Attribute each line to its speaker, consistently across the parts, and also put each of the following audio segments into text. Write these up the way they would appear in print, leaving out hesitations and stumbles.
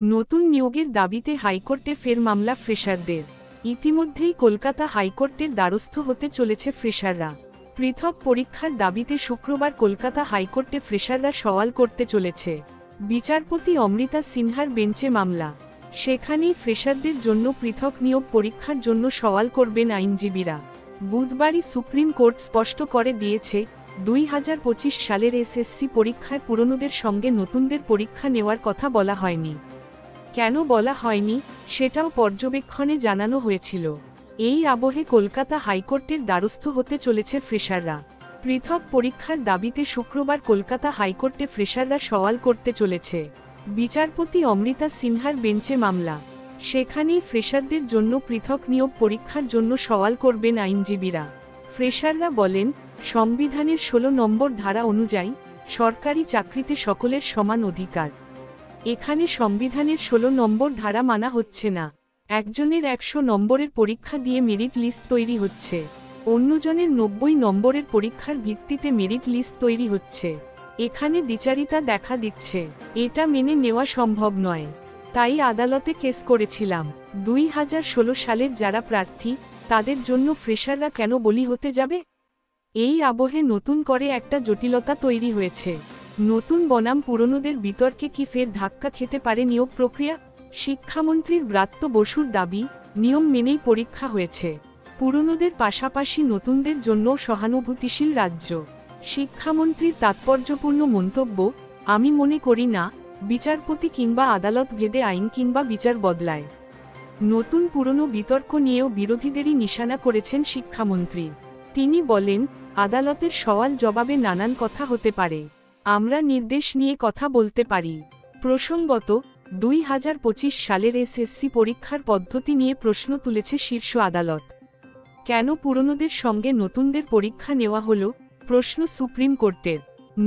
Speaker 1: নতুন নিয়োগের দাবিতে হাইকোর্টে ফের মামলা ফ্রেশারদের। ইতিমধ্যেই কলকাতা হাইকোর্টের দ্বারস্থ হতে চলেছে ফ্রেশাররা। পৃথক পরীক্ষার দাবিতে শুক্রবার কলকাতা হাইকোর্টে ফ্রেশাররা সওয়াল করতে চলেছে। বিচারপতি অমৃতা সিনহার বেঞ্চে মামলা। সেখানেই ফ্রেশারদের জন্য পৃথক নিয়োগ পরীক্ষার জন্য সওয়াল করবেন আইনজীবীরা। বুধবারই সুপ্রিম কোর্ট স্পষ্ট করে দিয়েছে, 2025 সালের এসএসসি পরীক্ষায় পুরনোদের সঙ্গে নতুনদের পরীক্ষা নেওয়ার কথা বলা হয়নি। কেন বলা হয়নি সেটাও পর্যবেক্ষণে জানানো হয়েছিল। এই আবহে কলকাতা হাইকোর্টের দ্বারস্থ হতে চলেছে ফ্রেশাররা। পৃথক পরীক্ষার দাবিতে শুক্রবার কলকাতা হাইকোর্টে ফ্রেশাররা সওয়াল করতে চলেছে। বিচারপতি অমৃতা সিনহার বেঞ্চে মামলা। সেখানেই ফ্রেশারদের জন্য পৃথক নিয়োগ পরীক্ষার জন্য সওয়াল করবেন আইনজীবীরা। ফ্রেশাররা বলেন, সংবিধানের 16 নম্বর ধারা অনুযায়ী সরকারি চাকরিতে সকলের সমান অধিকার। এখানে সংবিধানের 16 নম্বর ধারা মানা হচ্ছে না। একজনের 100 নম্বরের পরীক্ষা দিয়ে মেরিট লিস্ট তৈরি হচ্ছে, অন্যজনের 90 নম্বরের পরীক্ষার ভিত্তিতে মেরিট লিস্ট তৈরি হচ্ছে। এখানে দ্বিচারিতা দেখা দিচ্ছে, এটা মেনে নেওয়া সম্ভব নয়। তাই আদালতে কেস করেছিলাম। 2016 সালের যারা প্রার্থী, তাদের জন্য ফ্রেশাররা কেন বলি হতে যাবে? এই আবহে নতুন করে একটা জটিলতা তৈরি হয়েছে। নতুন বনাম পুরনোদের বিতর্কে কি ফের ধাক্কা খেতে পারে নিয়োগ প্রক্রিয়া? শিক্ষামন্ত্রীর ব্রাত্য বসুর দাবি, নিয়ম মেনেই পরীক্ষা হয়েছে। পুরনোদের পাশাপাশি নতুনদের জন্য সহানুভূতিশীল রাজ্য। শিক্ষামন্ত্রীর তাৎপর্যপূর্ণ মন্তব্য, আমি মনে করি না বিচারপতি কিংবা আদালত ভেদে আইন কিংবা বিচার বদলায়। নতুন পুরনো বিতর্ক নিয়েও বিরোধীদেরই নিশানা করেছেন শিক্ষামন্ত্রী। তিনি বলেন, আদালতের সওয়াল জবাবে নানান কথা হতে পারে, আমরা নির্দেশ নিয়ে কথা বলতে পারি। প্রসঙ্গত, 2025 সালের এসএসসি পরীক্ষার পদ্ধতি নিয়ে প্রশ্ন তুলেছে শীর্ষ আদালত। কেন পুরনোদের সঙ্গে নতুনদের পরীক্ষা নেওয়া হলো? প্রশ্ন সুপ্রিম কোর্টের।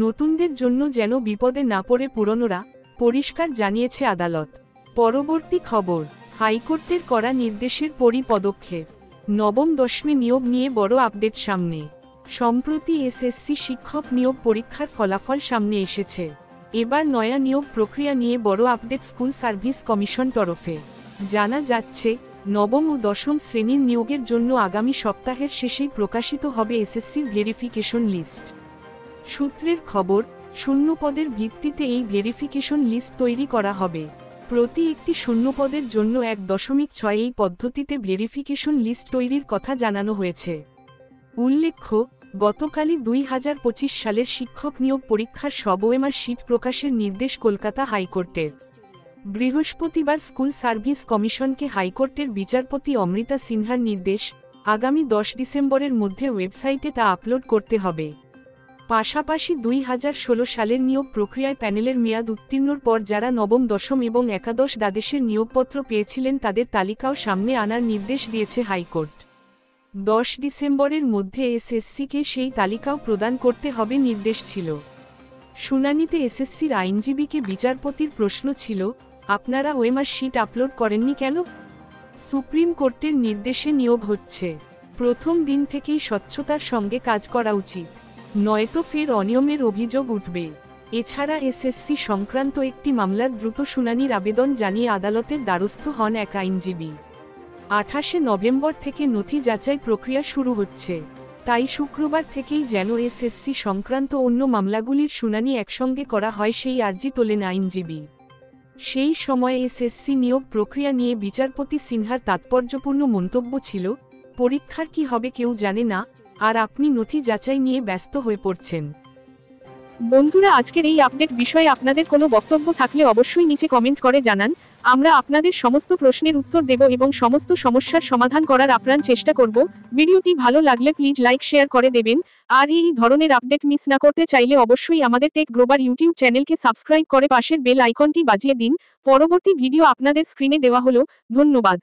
Speaker 1: নতুনদের জন্য যেন বিপদে না পড়ে পুরনোরা, পরিষ্কার জানিয়েছে আদালত। পরবর্তী খবর, হাইকোর্টের করা নির্দেশের পদক্ষেপ। নবম দশমে নিয়োগ নিয়ে বড় আপডেট সামনে। সম্প্রতি এসএসসি শিক্ষক নিয়োগ পরীক্ষার ফলাফল সামনে এসেছে। এবার নয়া নিয়োগ প্রক্রিয়া নিয়ে বড় আপডেট স্কুল সার্ভিস কমিশন তরফে। জানা যাচ্ছে, নবম ও দশম শ্রেণীর নিয়োগের জন্য আগামী সপ্তাহের শেষেই প্রকাশিত হবে এসএসসির ভেরিফিকেশন লিস্ট। সূত্রের খবর, শূন্যপদের ভিত্তিতে এই ভেরিফিকেশন লিস্ট তৈরি করা হবে। প্রতি একটি শূন্যপদের জন্য 1.6 এই পদ্ধতিতে ভেরিফিকেশন লিস্ট তৈরির কথা জানানো হয়েছে। উল্লেখ্য, গতকালই 2025 সালের শিক্ষক নিয়োগ পরীক্ষার সব ওএমআর শিট প্রকাশের নির্দেশ কলকাতা হাইকোর্টের। বৃহস্পতিবার স্কুল সার্ভিস কমিশনকে হাইকোর্টের বিচারপতি অমৃতা সিনহার নির্দেশ, আগামী 10 ডিসেম্বরের মধ্যে ওয়েবসাইটে তা আপলোড করতে হবে। পাশাপাশি 2016 সালের নিয়োগ প্রক্রিয়ায় প্যানেলের মেয়াদ উত্তীর্ণর পর যারা নবম দশম এবং একাদশ দ্বাদশের নিয়োগপত্র পেয়েছিলেন তাদের তালিকাও সামনে আনার নির্দেশ দিয়েছে হাইকোর্ট। 10 ডিসেম্বরের মধ্যে এসএসসিকে সেই তালিকাও প্রদান করতে হবে নির্দেশ ছিল। শুনানিতে এসএসসির আইনজীবীকে বিচারপতির প্রশ্ন ছিল, আপনারা ওএমআর শিট আপলোড করেননি কেন? সুপ্রিম কোর্টের নির্দেশে নিয়োগ হচ্ছে, প্রথম দিন থেকেই স্বচ্ছতার সঙ্গে কাজ করা উচিত, নয়তো ফের অনিয়মের অভিযোগ উঠবে। এছাড়া এসএসসি সংক্রান্ত একটি মামলার দ্রুত শুনানির আবেদন জানিয়ে আদালতের দ্বারস্থ হন এক আইনজীবী। 28 নভেম্বর থেকে নথি যাচাই প্রক্রিয়া শুরু হচ্ছে। তাই শুক্রবার থেকেই যেন এসএসসি সংক্রান্ত অন্য মামলাগুলির শুনানি একসঙ্গে করা হয় সেই আর্জি তোলেন আইনজীবী। সেই সময় এসএসসি নিয়োগ প্রক্রিয়া নিয়ে বিচারপতি সিনহার তাৎপর্যপূর্ণ মন্তব্য ছিল, পরীক্ষার কি হবে কেউ জানে না, আর আপনি নথি যাচাই নিয়ে ব্যস্ত হয়ে পড়ছেন।
Speaker 2: বন্ধুরা, আজকের এই আপডেট বিষয়ে আপনাদের কোনো বক্তব্য থাকলে অবশ্যই নিচে কমেন্ট করে জানান। আমরা আপনাদের সমস্ত প্রশ্নের উত্তর দেব এবং সমস্ত সমস্যার সমাধান করার আপ্রাণ চেষ্টা করব। ভিডিওটি ভালো লাগলে প্লিজ লাইক শেয়ার করে দেবেন। আর এই ধরনের আপডেট মিস না করতে চাইলে অবশ্যই আমাদের টেক গ্লোবাল ইউটিউব চ্যানেলকে সাবস্ক্রাইব করে পাশের বেল আইকনটি বাজিয়ে দিন। পরবর্তী ভিডিও আপনাদের স্ক্রিনে দেওয়া হলো। ধন্যবাদ।